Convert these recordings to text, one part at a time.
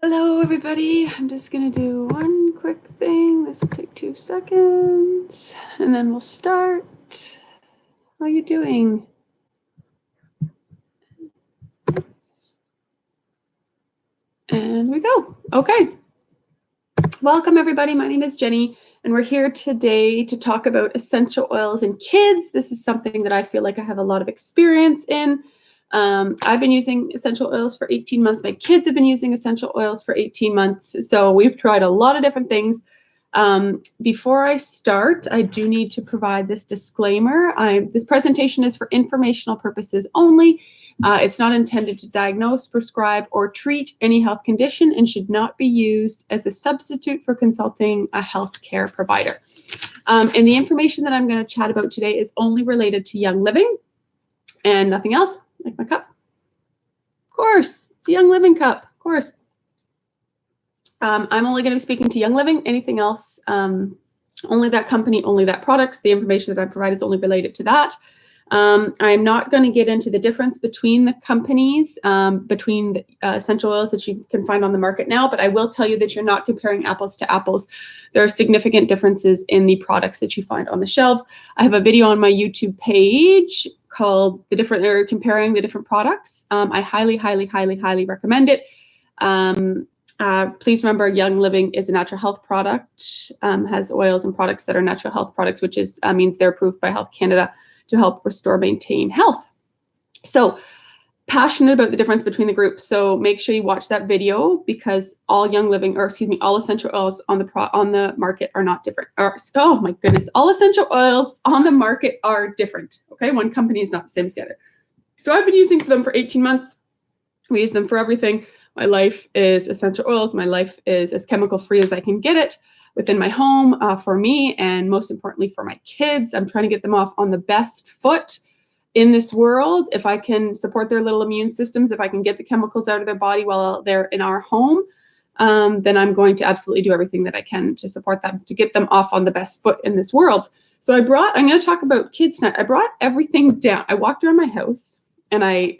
Hello, everybody. I'm just going to do one quick thing. This will take 2 seconds, and then we'll start. How are you doing? And we go. Okay. Welcome, everybody. My name is Jenny, and we're here today to talk about essential oils in kids. This is something that I feel like I have a lot of experience in. I've been using essential oils for 18 months. My kids have been using essential oils for 18 months. So we've tried a lot of different things. Before I start, I do need to provide this disclaimer. This presentation is for informational purposes only. It's not intended to diagnose, prescribe, or treat any health condition and should not be used as a substitute for consulting a healthcare provider. And the information that I'm going to chat about today is only related to Young Living and nothing else. Like my cup. Of course, it's a Young Living cup. Of course. I'm only going to be speaking to Young Living. Anything else, only that company, only that products. The information that I provide is only related to that. I'm not going to get into the difference between the companies, between the essential oils that you can find on the market now, but I will tell you that you're not comparing apples to apples. There are significant differences in the products that you find on the shelves. I have a video on my YouTube page called comparing the different products. I highly, highly, highly, highly recommend it. Please remember, Young Living is a natural health product, has oils and products that are natural health products, which means they're approved by Health Canada to help restore, maintain health. So passionate about the difference between the groups. So make sure you watch that video because all all essential oils on the market are not different. Oh my goodness, all essential oils on the market are different. Okay, one company is not the same as the other. So I've been using them for 18 months. We use them for everything. My life is essential oils. My life is as chemical free as I can get it within my home for me, and most importantly for my kids. I'm trying to get them off on the best foot in this world. If I can support their little immune systems, if I can get the chemicals out of their body while they're in our home, then I'm going to absolutely do everything that I can to support them, to get them off on the best foot in this world. So I'm going to talk about kids tonight. I brought everything down. I walked around my house and I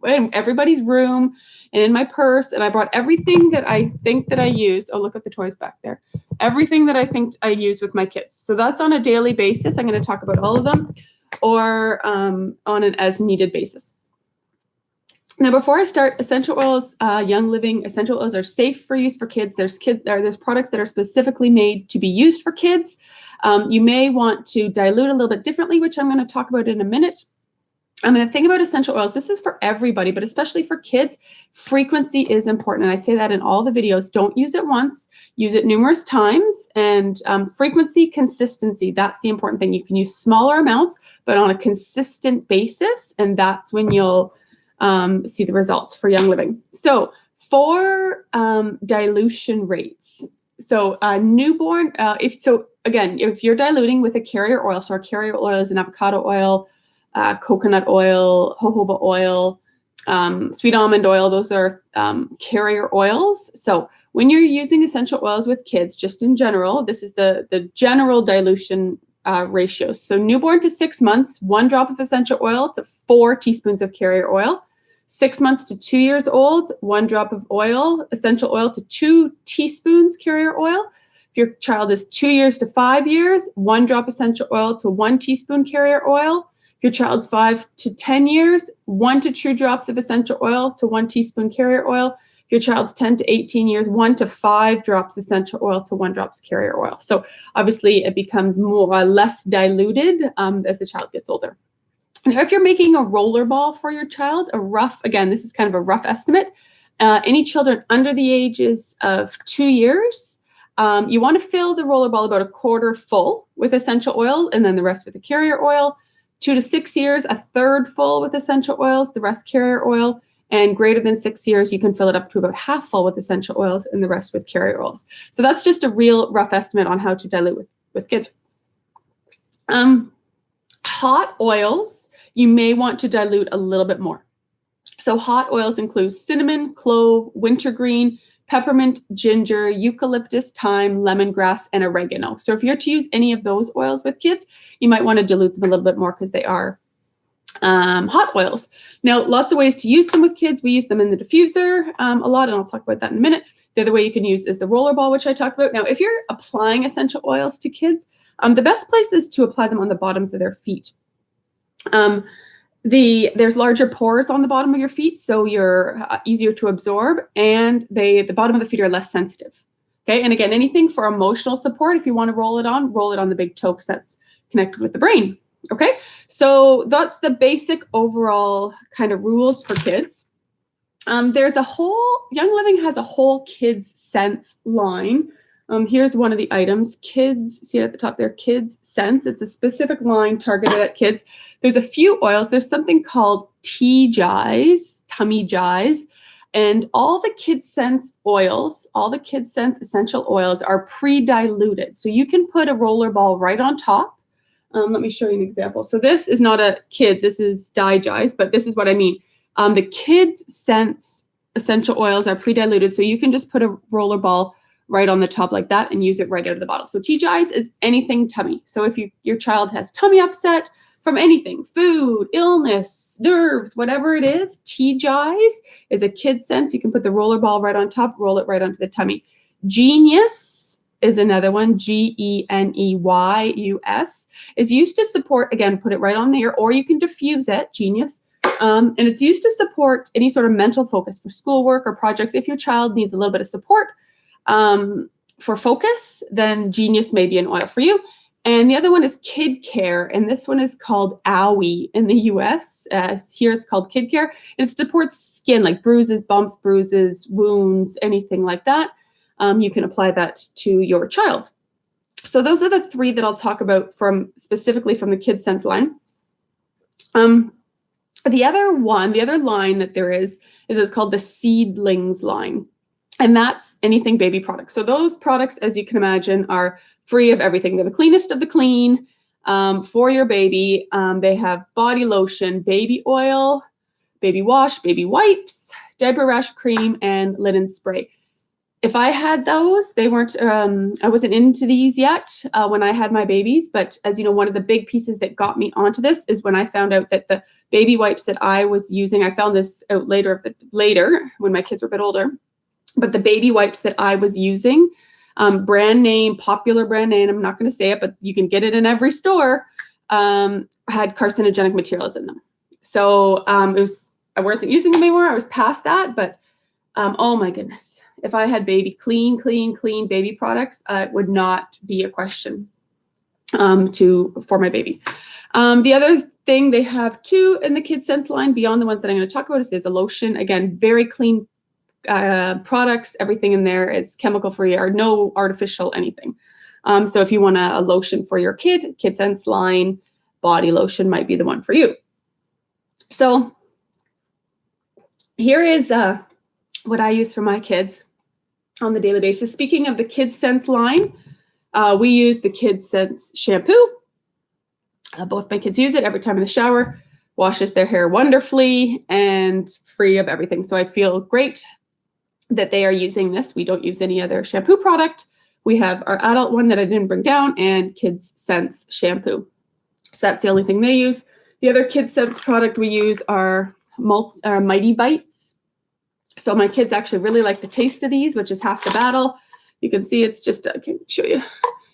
in everybody's room and in my purse, and I brought everything that I think that I use. Oh, look at the toys back there. Everything that I think I use with my kids. So that's on a daily basis. I'm going to talk about all of them, or on an as needed basis. Now, before I start, essential oils, Young Living essential oils are safe for use for kids. There's products that are specifically made to be used for kids. You may want to dilute a little bit differently, which I'm going to talk about in a minute. The thing about essential oils, this is for everybody, but especially for kids, frequency is important. And I say that in all the videos. Don't use it once, use it numerous times. And frequency, consistency, that's the important thing. You can use smaller amounts, but on a consistent basis. And that's when you'll see the results for Young Living. So for dilution rates, so newborn, if you're diluting with a carrier oil, so our carrier oil is an avocado oil, coconut oil, jojoba oil, sweet almond oil, those are carrier oils. So when you're using essential oils with kids, just in general, this is the general dilution ratios. So newborn to 6 months, 1 drop of essential oil to 4 teaspoons of carrier oil. 6 months to 2 years old, 1 drop of oil, essential oil to 2 teaspoons carrier oil. If your child is 2 years to 5 years, 1 drop essential oil to 1 teaspoon carrier oil. If your child's 5 to 10 years, 1 to 2 drops of essential oil to 1 teaspoon carrier oil. If your child's 10 to 18 years, 1 to 5 drops essential oil to 1 drops carrier oil. So obviously it becomes less diluted as the child gets older. Now, if you're making a roller ball for your child, this is kind of a rough estimate. Any children under the ages of 2 years, you want to fill the roller ball about a quarter full with essential oil and then the rest with the carrier oil. 2 to 6 years, a third full with essential oils, the rest carrier oil. And greater than 6 years, you can fill it up to about half full with essential oils and the rest with carrier oils. So that's just a real rough estimate on how to dilute with kids. Hot oils, you may want to dilute a little bit more. So hot oils include cinnamon, clove, wintergreen, peppermint, ginger, eucalyptus, thyme, lemongrass, and oregano. So if you're to use any of those oils with kids, you might want to dilute them a little bit more because they are Hot oils. Now, lots of ways to use them with kids. We use them in the diffuser a lot, and I'll talk about that in a minute. The other way you can use is the rollerball, which I talked about. Now, if you're applying essential oils to kids, the best place is to apply them on the bottoms of their feet. There's larger pores on the bottom of your feet, so you're easier to absorb, and the bottom of the feet are less sensitive. Okay, and again, anything for emotional support, if you want to roll it on the big toe because that's connected with the brain. Okay, so that's the basic overall kind of rules for kids. There's a whole, Young Living has a whole Kids Sense line. Here's one of the items, Kids, see it at the top there, Kids Sense. It's a specific line targeted at kids. There's a few oils. There's something called T-Jize, Tummy Jize, and all the Kids Sense oils, all the Kids Sense essential oils are pre-diluted. So you can put a roller ball right on top. Let me show you an example. So this is not a kids, this is Digize, but this is what I mean. The Kids Sense essential oils are pre-diluted, so you can just put a roller ball right on the top like that and use it right out of the bottle. So T-Jize is anything tummy. So if your child has tummy upset from anything, food, illness, nerves, whatever it is, T-Jize is a Kids Sense. You can put the roller ball right on top, roll it right onto the tummy. Genius is another one, Geneyyus, is used to support, again, put it right on there, or you can diffuse it, Genius. And it's used to support any sort of mental focus for schoolwork or projects. If your child needs a little bit of support for focus, then Genius may be an oil for you. And the other one is Kid Care, and this one is called Owie in the US. Here it's called Kid Care, and it supports skin, like bruises, bumps, bruises, wounds, anything like that. You can apply that to your child. So those are the three that I'll talk about specifically from the Kids Sense line. The other line that there is it's called the Seedlings line. And that's anything baby products. So those products, as you can imagine, are free of everything. They're the cleanest of the clean for your baby. They have body lotion, baby oil, baby wash, baby wipes, diaper rash cream, and linen spray. If I had those, they weren't, I wasn't into these yet when I had my babies. But as you know, one of the big pieces that got me onto this is when I found out that the baby wipes that I was using, I found this out later when my kids were a bit older, but the baby wipes that I was using, brand name, popular brand name, I'm not going to say it, but you can get it in every store, had carcinogenic materials in them. So I wasn't using them anymore. I was past that, but oh my goodness. If I had clean baby products, it would not be a question for my baby. The other thing they have too in the Kids Sense line, beyond the ones that I'm going to talk about, is there's a lotion. Again, very clean products. Everything in there is chemical free or no artificial anything. So if you want a lotion for your kid, Kids Sense line body lotion might be the one for you. So here is what I use for my kids on the daily basis. Speaking of the Kids Sense line, we use the Kids Sense shampoo. Both my kids use it every time in the shower. Washes their hair wonderfully and free of everything. So I feel great that they are using this. We don't use any other shampoo product. We have our adult one that I didn't bring down and Kids Sense shampoo. So that's the only thing they use. The other Kids Sense product we use are Mighty Bites. So my kids actually really like the taste of these, which is half the battle. You can see it's just, I can show you,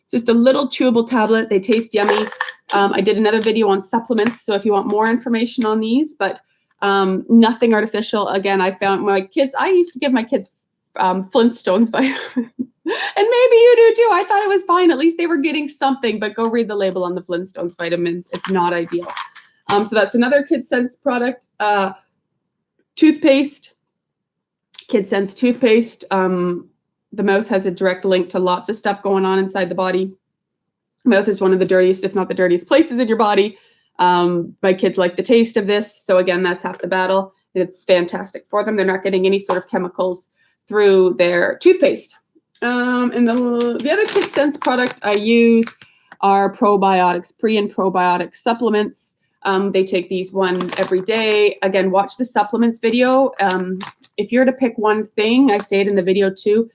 it's just a little chewable tablet. They taste yummy. I did another video on supplements, so if you want more information on these, but nothing artificial. Again, I found I used to give my kids Flintstones vitamins. And maybe you do too. I thought it was fine. At least they were getting something, but go read the label on the Flintstones vitamins. It's not ideal. So that's another Kids Sense product. Toothpaste. Kids Sense toothpaste. The mouth has a direct link to lots of stuff going on inside the body. Mouth is one of the dirtiest, if not the dirtiest places in your body. My kids like the taste of this. So again, that's half the battle. It's fantastic for them. They're not getting any sort of chemicals through their toothpaste. And the other Kids Sense product I use are probiotics, pre and probiotic supplements. They take these one every day. Again, watch the supplements video. If you're to pick one thing, I say it in the video too,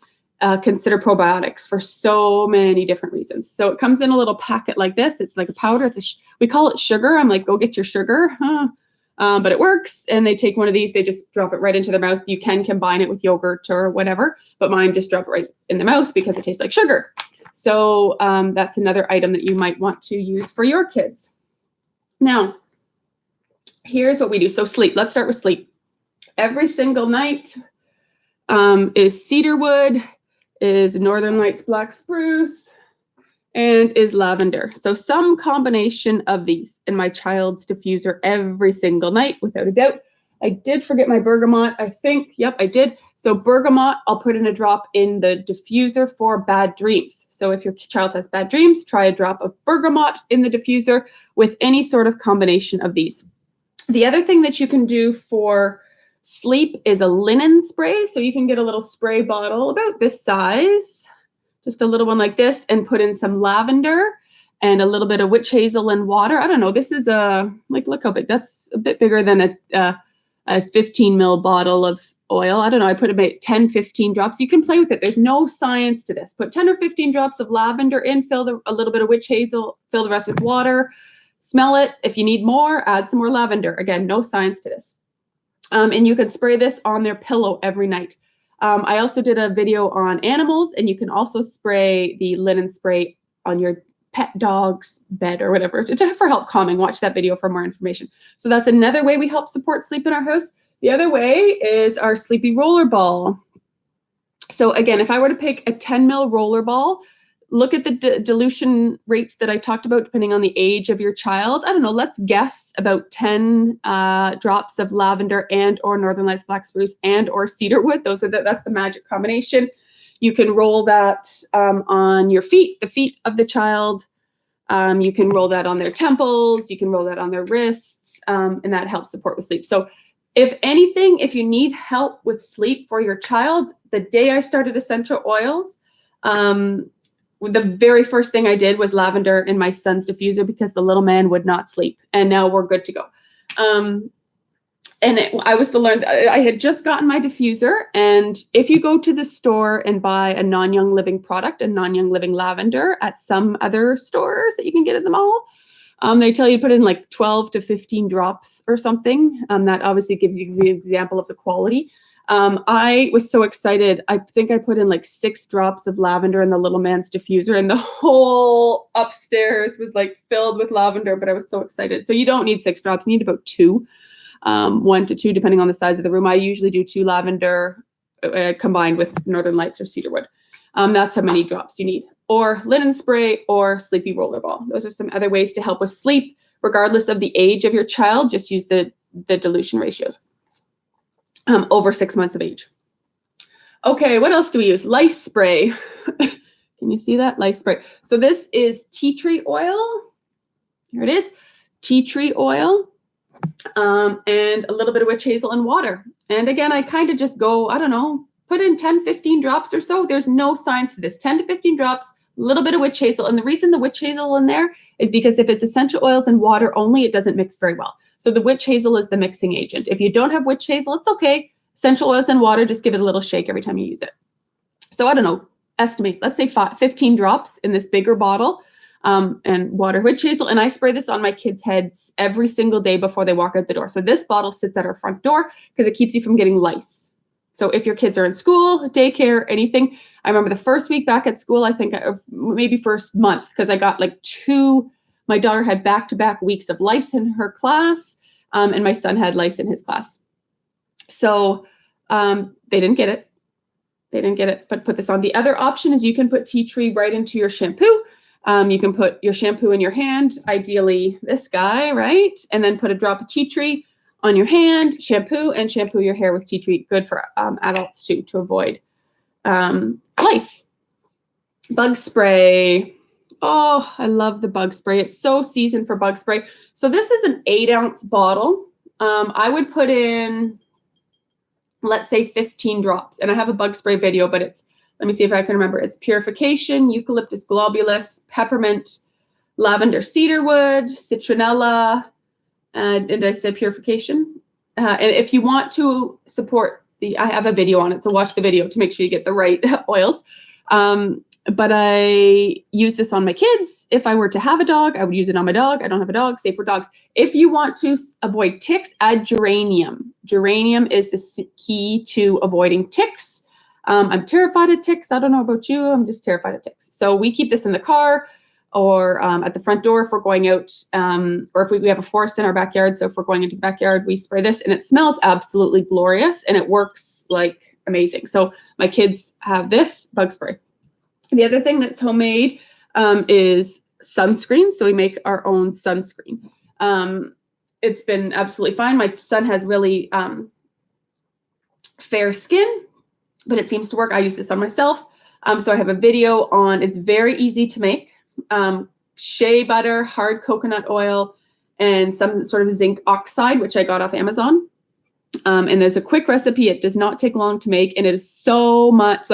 consider probiotics for so many different reasons. So it comes in a little packet like this. It's like a powder. We call it sugar. I'm like, go get your sugar. But it works. And they take one of these, they just drop it right into their mouth. You can combine it with yogurt or whatever, but mine just drop it right in the mouth because it tastes like sugar. So that's another item that you might want to use for your kids. Now, here's what we do. So sleep. Let's start with sleep. Every single night is cedarwood, is Northern Lights black spruce, and is lavender. So some combination of these in my child's diffuser every single night, without a doubt. I did forget my bergamot, I think. Yep, I did. So bergamot, I'll put in a drop in the diffuser for bad dreams. So if your child has bad dreams, try a drop of bergamot in the diffuser with any sort of combination of these. The other thing that you can do for sleep is a linen spray. So you can get a little spray bottle about this size, just a little one like this, and put in some lavender and a little bit of witch hazel and water. I don't know. This is look how big. That's a bit bigger than a 15 ml bottle of oil. I don't know. I put about 10, 15 drops. You can play with it. There's no science to this. Put 10 or 15 drops of lavender in, fill a little bit of witch hazel, fill the rest with water, smell it. If you need more, add some more lavender. Again, no science to this. And you can spray this on their pillow every night. I also did a video on animals, and you can also spray the linen spray on your pet dog's bed or whatever for help calming. Watch that video for more information. So that's another way we help support sleep in our house. The other way is our sleepy roller ball. So again, if I were to pick a 10 ml roller ball, look at the dilution rates that I talked about depending on the age of your child. I don't know, let's guess about 10 drops of lavender and or Northern Lights black spruce and or cedarwood. That's the magic combination. You can roll that on your feet, the feet of the child. You can roll that on their temples. You can roll that on their wrists, and that helps support with sleep. So if anything, if you need help with sleep for your child, the day I started essential oils, the very first thing I did was lavender in my son's diffuser because the little man would not sleep. And now we're good to go. I had just gotten my diffuser. And if you go to the store and buy a Non-Young Living product, a Non-Young Living lavender at some other stores that you can get at the mall, they tell you to put in like 12 to 15 drops or something. That obviously gives you the example of the quality. I was so excited. I think I put in like 6 drops of lavender in the little man's diffuser, and the whole upstairs was like filled with lavender, but I was so excited. So you don't need 6 drops. You need about 2, 1 to 2, depending on the size of the room. I usually do 2 lavender combined with Northern Lights or cedarwood. That's how many drops you need. Or linen spray or sleepy roller ball. Those are some other ways to help with sleep, regardless of the age of your child. Just use the dilution ratios. Over 6 months of age. Okay, what else do we use? Lice spray. Can you see that? Lice spray. So this is tea tree oil. Here it is. Tea tree oil and a little bit of witch hazel and water. And again, I kind of just go, I don't know, put in 10, 15 drops or so. There's no science to this. 10 to 15 drops, a little bit of witch hazel. And the reason the witch hazel in there is because if it's essential oils and water only, it doesn't mix very well. So the witch hazel is the mixing agent. If you don't have witch hazel, it's okay. Essential oils and water, just give it a little shake every time you use it. So I don't know, estimate, let's say 15 drops in this bigger bottle and water, witch hazel. And I spray this on my kids' heads every single day before they walk out the door. So this bottle sits at our front door because it keeps you from getting lice. So if your kids are in school, daycare, anything, I remember the first week back at school, I think maybe first month, because I got like 2, my daughter had back-to-back weeks of lice in her class, and my son had lice in his class. So they didn't get it. They didn't get it, but put this on. The other option is you can put tea tree right into your shampoo. You can put your shampoo in your hand, ideally this guy, right? And then put a drop of tea tree on your hand, shampoo, and shampoo your hair with tea tree. Good for adults too, to avoid lice. Bug spray. Oh, I love the bug spray. It's so seasoned for bug spray. So this is an 8-ounce bottle. I would put in, let's say 15 drops. And I have a bug spray video, but it's, let me see if I can remember. It's purification, eucalyptus globulus, peppermint, lavender cedarwood, citronella, and I said purification. And if you want to support I have a video on it, so watch the video to make sure you get the right oils. But I use this on my kids. If I were to have a dog, I would use it on my dog. I don't have a dog, safe for dogs. If you want to avoid ticks, add geranium. Geranium is the key to avoiding ticks. I'm terrified of ticks. I don't know about you. I'm just terrified of ticks. So we keep this in the car or at the front door if we're going out, or if we have a forest in our backyard. So if we're going into the backyard, we spray this, and it smells absolutely glorious, and it works like amazing. So my kids have this bug spray. The other thing that's homemade is sunscreen. So we make our own sunscreen. It's been absolutely fine. My son has really fair skin, but it seems to work. I use this on myself. So I have a video on, it's very easy to make. Shea butter, hard coconut oil, and some sort of zinc oxide, which I got off Amazon. And there's a quick recipe. It does not take long to make, and it is so much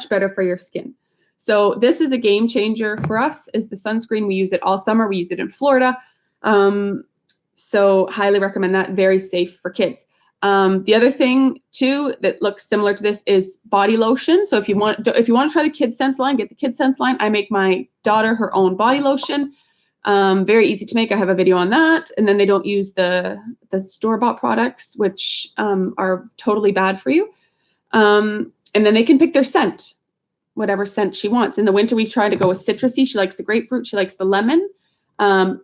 better for your skin. So this is a game changer for us, is the sunscreen. We use it all summer. We use it in Florida. So highly recommend that. Very safe for kids. The other thing too that looks similar to this is body lotion. So if you want to try the Kids Sense line, get the Kids Sense line. I make my daughter her own body lotion. Very easy to make. I have a video on that. And then they don't use the store-bought products, which are totally bad for you. And then they can pick their scent, whatever scent she wants. In the winter, we try to go with citrusy. She likes the grapefruit. She likes the lemon.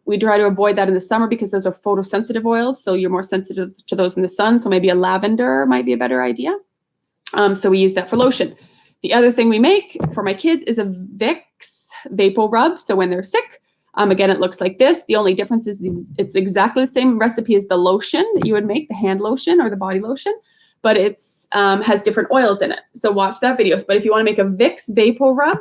We try to avoid that in the summer because those are photosensitive oils. So you're more sensitive to those in the sun. So maybe a lavender might be a better idea. So we use that for lotion. The other thing we make for my kids is a Vicks Vapor Rub. So when they're sick, again, it looks like this. The only difference is it's exactly the same recipe as the lotion that you would make, the hand lotion or the body lotion, but it's has different oils in it. So watch that video. But if you want to make a Vicks Vapor Rub,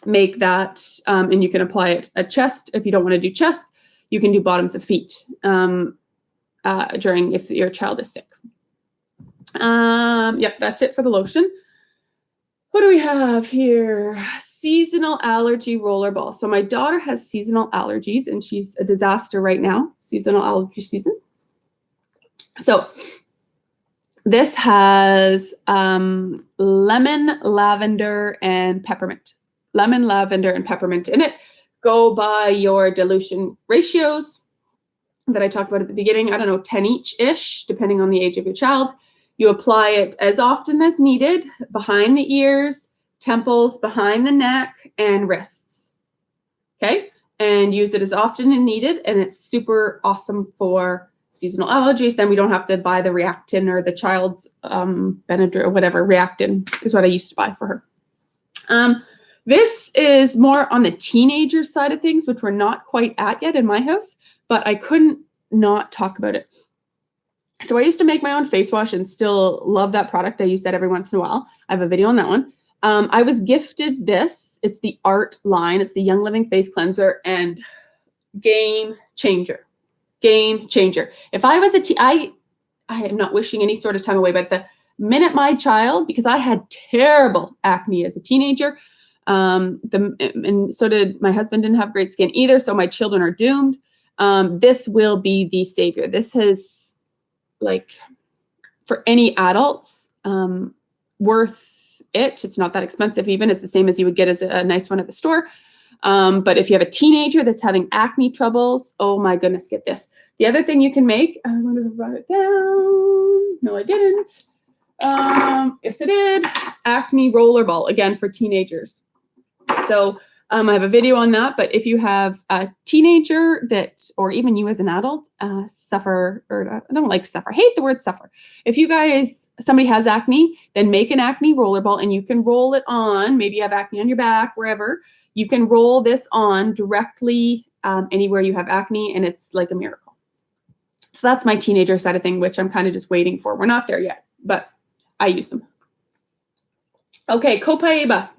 make that, and you can apply it at chest. If you don't want to do chest, you can do bottoms of feet if your child is sick. Yep, that's it for the lotion. What do we have here? Seasonal allergy rollerball. So my daughter has seasonal allergies, and she's a disaster right now, seasonal allergy season. So this has lemon, lavender, and peppermint. Lemon, lavender, and peppermint in it. Go by your dilution ratios that I talked about at the beginning. I don't know, 10 each-ish, depending on the age of your child. You apply it as often as needed, behind the ears, temples, behind the neck, and wrists. Okay? And use it as often as needed, and it's super awesome for seasonal allergies. Then we don't have to buy the Reactin or the child's Benadryl or whatever. Reactin is what I used to buy for her. This is more on the teenager side of things, which we're not quite at yet in my house, but I couldn't not talk about it. So I used to make my own face wash and still love that product. I use that every once in a while. I have a video on that one. I was gifted this. It's the Art line. It's the Young Living Face Cleanser, and game changer. Game changer. If I was I am not wishing any sort of time away, but the minute my child, because I had terrible acne as a teenager, and so did my husband. Didn't have great skin either, so my children are doomed. This will be the savior. This is, like, for any adults, worth it. It's not that expensive even. It's the same as you would get as a nice one at the store. But if you have a teenager that's having acne troubles, oh my goodness, get this. The other thing you can make, I want to write it down. No, I didn't. Yes, I did. Acne rollerball, again, for teenagers. So I have a video on that, but if you have a teenager that, or even you as an adult, suffer, or I don't like suffer, hate the word suffer. If you guys, somebody has acne, then make an acne rollerball and you can roll it on. Maybe you have acne on your back, wherever. You can roll this on directly anywhere you have acne, and it's like a miracle. So that's my teenager side of thing, which I'm kind of just waiting for. We're not there yet, but I use them. Okay, Copaiba.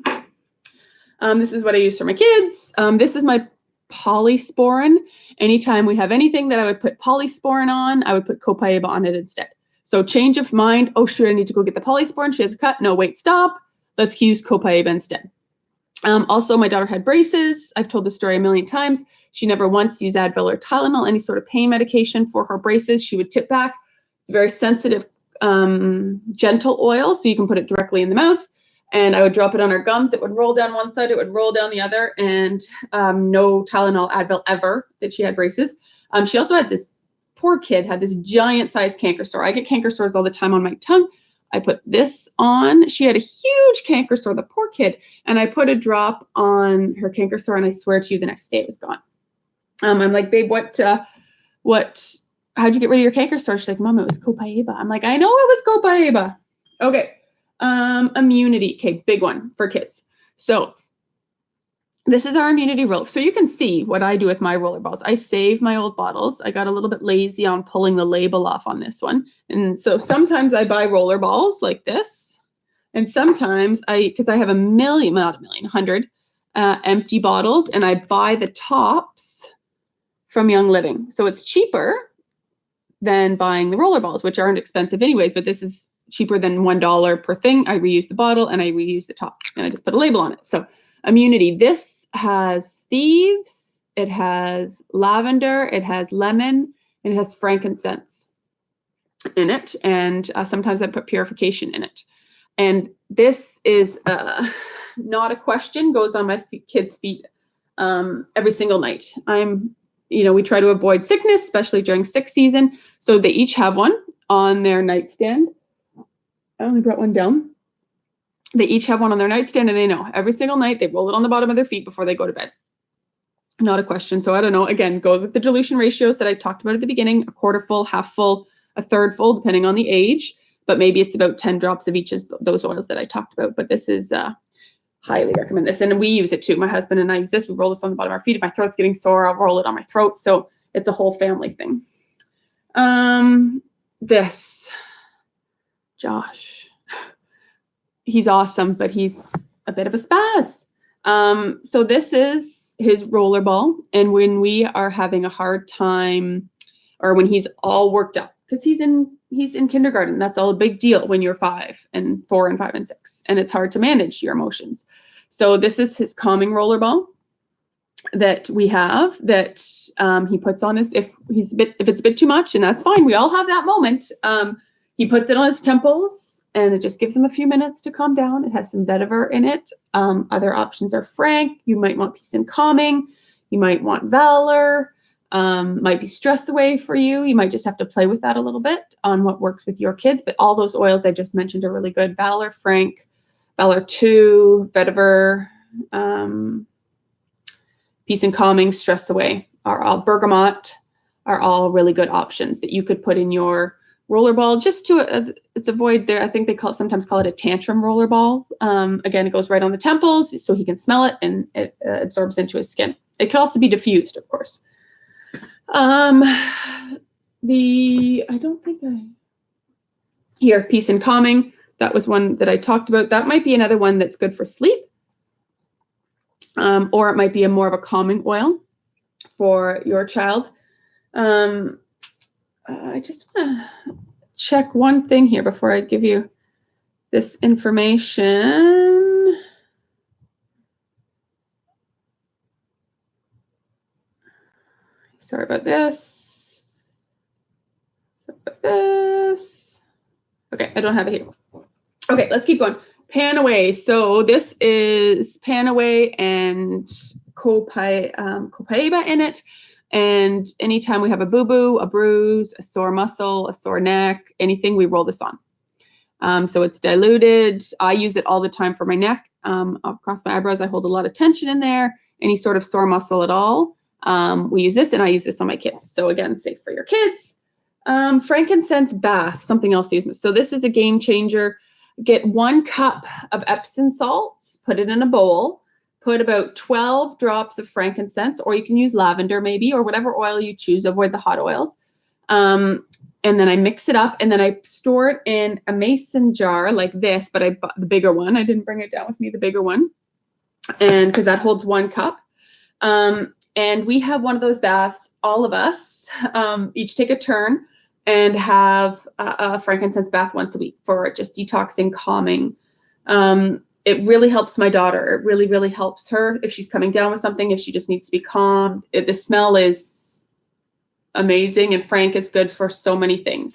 This is what I use for my kids. This is my Polysporin. Anytime we have anything that I would put Polysporin on, I would put Copaiba on it instead. So change of mind. Oh, shoot, I need to go get the Polysporin. She has a cut. No, wait, stop. Let's use Copaiba instead. Also, my daughter had braces. I've told the story a million times. She never once used Advil or Tylenol, any sort of pain medication for her braces. She would tip back. It's a very sensitive gentle oil, so you can put it directly in the mouth. And I would drop it on her gums. It would roll down one side, it would roll down the other, and no Tylenol, Advil ever that she had braces. She also had this poor kid, had this giant sized canker sore. I get canker sores all the time on my tongue. I put this on. She had a huge canker sore, the poor kid. And I put a drop on her canker sore, and I swear to you, the next day it was gone. I'm like, babe, how'd you get rid of your canker sore? She's like, Mom, it was Copaiba. I'm like, I know it was Copaiba. Okay. Immunity. Okay. Big one for kids. So this is our immunity roller. So you can see what I do with my roller balls. I save my old bottles. I got a little bit lazy on pulling the label off on this one. And so sometimes I buy roller balls like this. And sometimes because I have 100 empty bottles, and I buy the tops from Young Living. So it's cheaper than buying the roller balls, which aren't expensive anyways, but this is cheaper than $1 per thing. I reuse the bottle and I reuse the top, and I just put a label on it. So immunity, this has thieves, it has lavender, it has lemon, and it has frankincense in it. And sometimes I put purification in it. And this is not a question, goes on my kids' feet every single night. We try to avoid sickness, especially during sick season. So they each have one on their nightstand. I only brought one down. They each have one on their nightstand, and they know every single night they roll it on the bottom of their feet before they go to bed. Not a question. So I don't know. Again, go with the dilution ratios that I talked about at the beginning, a quarter full, half full, a third full, depending on the age. But maybe it's about 10 drops of each of those oils that I talked about. But this is highly recommend this. And we use it too. My husband and I use this. We roll this on the bottom of our feet. If my throat's getting sore, I'll roll it on my throat. So it's a whole family thing. This, Josh, he's awesome, but he's a bit of a spaz. So this is his roller ball. And when we are having a hard time, or when he's all worked up, because he's in kindergarten. That's all a big deal when you're 5 and 4 and 5 and 6. And it's hard to manage your emotions. So this is his calming roller ball that we have that he puts on his, if it's a bit too much, and that's fine. We all have that moment. He puts it on his temples, and it just gives him a few minutes to calm down. It has some vetiver in it. Other options are Frank. You might want peace and calming. You might want Valor. Might be stress away for you. You might just have to play with that a little bit on what works with your kids. But all those oils I just mentioned are really good. Valor, Frank, Valor 2, Vetiver, peace and calming, stress away are all, bergamot are all really good options that you could put in your roller ball just to avoid there. I think they sometimes call it a tantrum roller ball. Again, it goes right on the temples so he can smell it and it absorbs into his skin. It could also be diffused, of course. Peace and calming. That was one that I talked about. That might be another one that's good for sleep. Or it might be more of a calming oil for your child. I just want to check one thing here before I give you this information. Sorry about this. Okay, I don't have it here. Okay, let's keep going. Panaway. So this is Panaway and Copaiba in it. And anytime we have a boo-boo, a bruise, a sore muscle, a sore neck, anything, we roll this on. So it's diluted. I use it all the time for my neck. Across my eyebrows, I hold a lot of tension in there. Any sort of sore muscle at all. We use this, and I use this on my kids. So again, safe for your kids. Frankincense bath, something else to use. So this is a game changer. Get 1 cup of Epsom salts, put it in a bowl, put about 12 drops of frankincense, or you can use lavender maybe, or whatever oil you choose. Avoid the hot oils. And then I mix it up, and then I store it in a mason jar like this, but I bought the bigger one. I didn't bring it down with me, the bigger one, and because that holds 1 cup. And we have one of those baths, all of us, each take a turn and have a frankincense bath once a week for just detoxing, calming. It really helps my daughter. It really, really helps her if she's coming down with something, if she just needs to be calm. The smell is amazing, and Frank is good for so many things.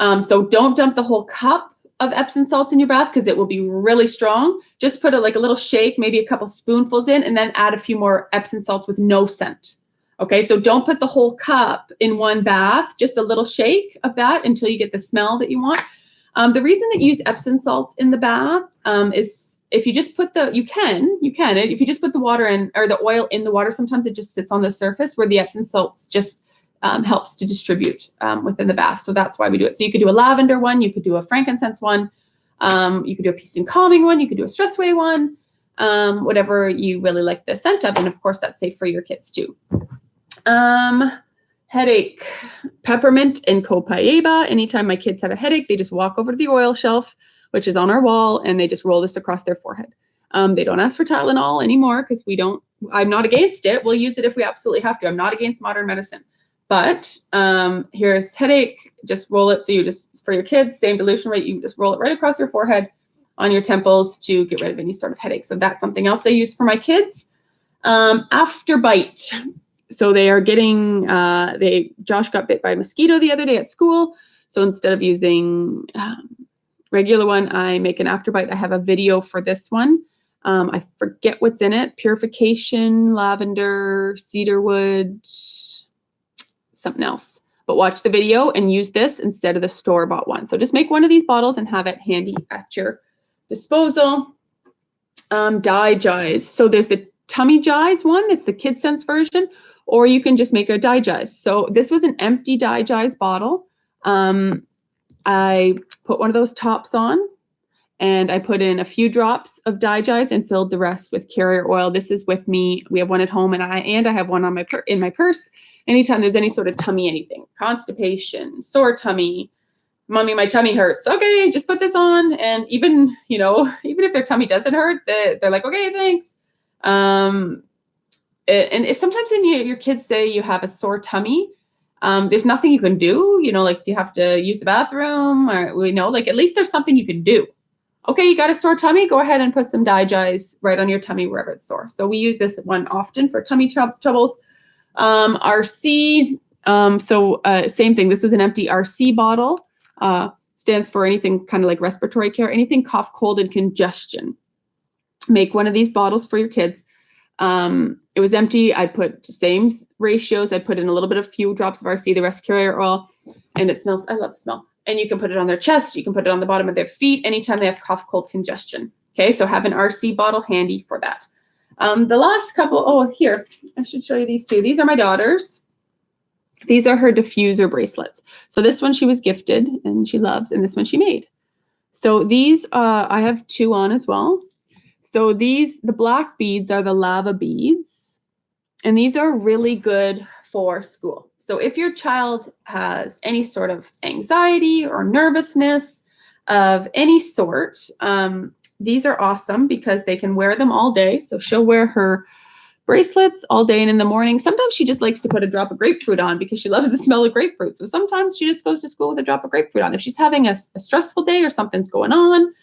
So don't dump the whole cup of Epsom salts in your bath because it will be really strong. Just put like a little shake, maybe a couple spoonfuls in, and then add a few more Epsom salts with no scent. Okay, so don't put the whole cup in one bath, just a little shake of that until you get the smell that you want. The reason that you use Epsom salts in the bath is if you just put if you just put the water in or the oil in the water, sometimes it just sits on the surface where the Epsom salts just helps to distribute within the bath. So that's why we do it. So you could do a lavender one, you could do a frankincense one, you could do a peace and calming one, you could do a stress away one, whatever you really like the scent of. And of course, that's safe for your kids too. Headache, peppermint and copaiba. Anytime my kids have a headache, they just walk over to the oil shelf, which is on our wall, and they just roll this across their forehead. They don't ask for Tylenol anymore because I'm not against it. We'll use it if we absolutely have to. I'm not against modern medicine. But here's headache, just roll it. So for your kids, same dilution rate, you just roll it right across your forehead on your temples to get rid of any sort of headache. So that's something else I use for my kids. After bite. So they are getting, Josh got bit by a mosquito the other day at school. So instead of using regular one, I make an afterbite. I have a video for this one. I forget what's in it. Purification, lavender, cedarwood, something else. But watch the video and use this instead of the store-bought one. So just make one of these bottles and have it handy at your disposal. Digize. So there's the Tummy Gize one. It's the Kid Sense version. Or you can just make a Digize. So this was an empty Digize bottle. I put one of those tops on and I put in a few drops of Digize and filled the rest with carrier oil. This is with me. We have one at home and I have one on in my purse. Anytime there's any sort of tummy anything, constipation, sore tummy, mommy, my tummy hurts. Okay, just put this on. And even if their tummy doesn't hurt, they're like, okay, thanks. And if sometimes when your kids say you have a sore tummy, there's nothing you can do, like, do you have to use the bathroom or, at least there's something you can do. Okay, you got a sore tummy, go ahead and put some Digize right on your tummy wherever it's sore. So we use this one often for tummy troubles. RC, same thing. This was an empty RC bottle, stands for anything kind of like respiratory care, anything cough, cold, and congestion. Make one of these bottles for your kids. It was empty. I put same ratios. I put in a few drops of RC, the rest carrier oil, and it smells. I love the smell. And you can put it on their chest. You can put it on the bottom of their feet anytime they have cough, cold, congestion. Okay, so have an RC bottle handy for that. The last couple, here, I should show you these two. These are my daughter's. These are her diffuser bracelets. So this one she was gifted and she loves, and this one she made. So these, I have two on as well. So the black beads are the lava beads, and these are really good for school. So if your child has any sort of anxiety or nervousness of any sort, these are awesome because they can wear them all day. So she'll wear her bracelets all day and in the morning. Sometimes she just likes to put a drop of grapefruit on because she loves the smell of grapefruit. So sometimes she just goes to school with a drop of grapefruit on. If she's having a stressful day or something's going on,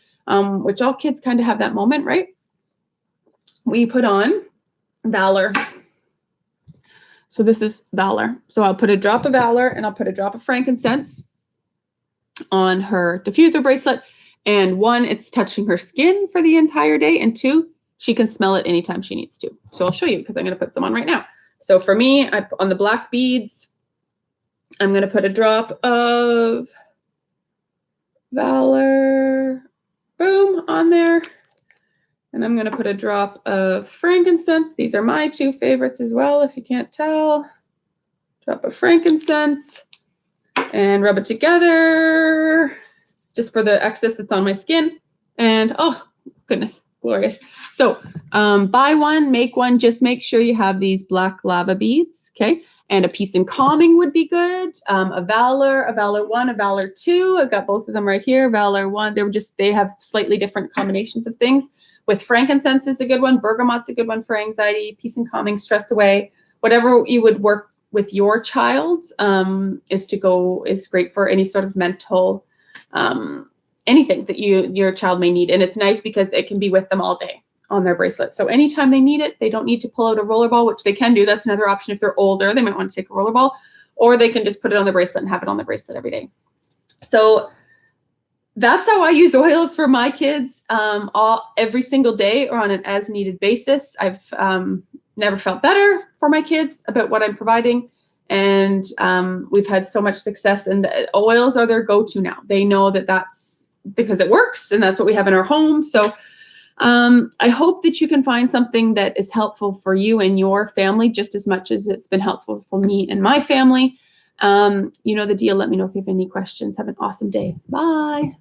which all kids kind of have that moment, right? We put on Valor. So this is Valor. So I'll put a drop of Valor and I'll put a drop of frankincense on her diffuser bracelet. And one, it's touching her skin for the entire day. And two, she can smell it anytime she needs to. So I'll show you because I'm going to put some on right now. So for me, on the black beads, I'm going to put a drop of Valor, boom, on there. And I'm going to put a drop of frankincense. These are my two favorites as well, if you can't tell. Drop of frankincense and rub it together just for the excess that's on my skin. And oh, goodness, glorious. So buy one, make one. Just make sure you have these black lava beads, okay? And a peace and calming would be good. A Valor 1, a Valor 2. I've got both of them right here. Valor 1, they have slightly different combinations of things. With frankincense is a good one. Bergamot's a good one for anxiety, peace and calming, stress away. Whatever you would work with your child is great for any sort of mental, anything that your child may need. And it's nice because it can be with them all day on their bracelet. So anytime they need it, they don't need to pull out a roller ball, which they can do. That's another option if they're older. They might want to take a roller ball, or they can just put it on the bracelet and have it on the bracelet every day. So that's how I use oils for my kids, every single day or on an as needed basis. I've never felt better for my kids about what I'm providing. And we've had so much success, and the oils are their go-to now. They know that that's because it works and that's what we have in our home. So I hope that you can find something that is helpful for you and your family just as much as it's been helpful for me and my family. You know the deal. Let me know if you have any questions. Have an awesome day. Bye.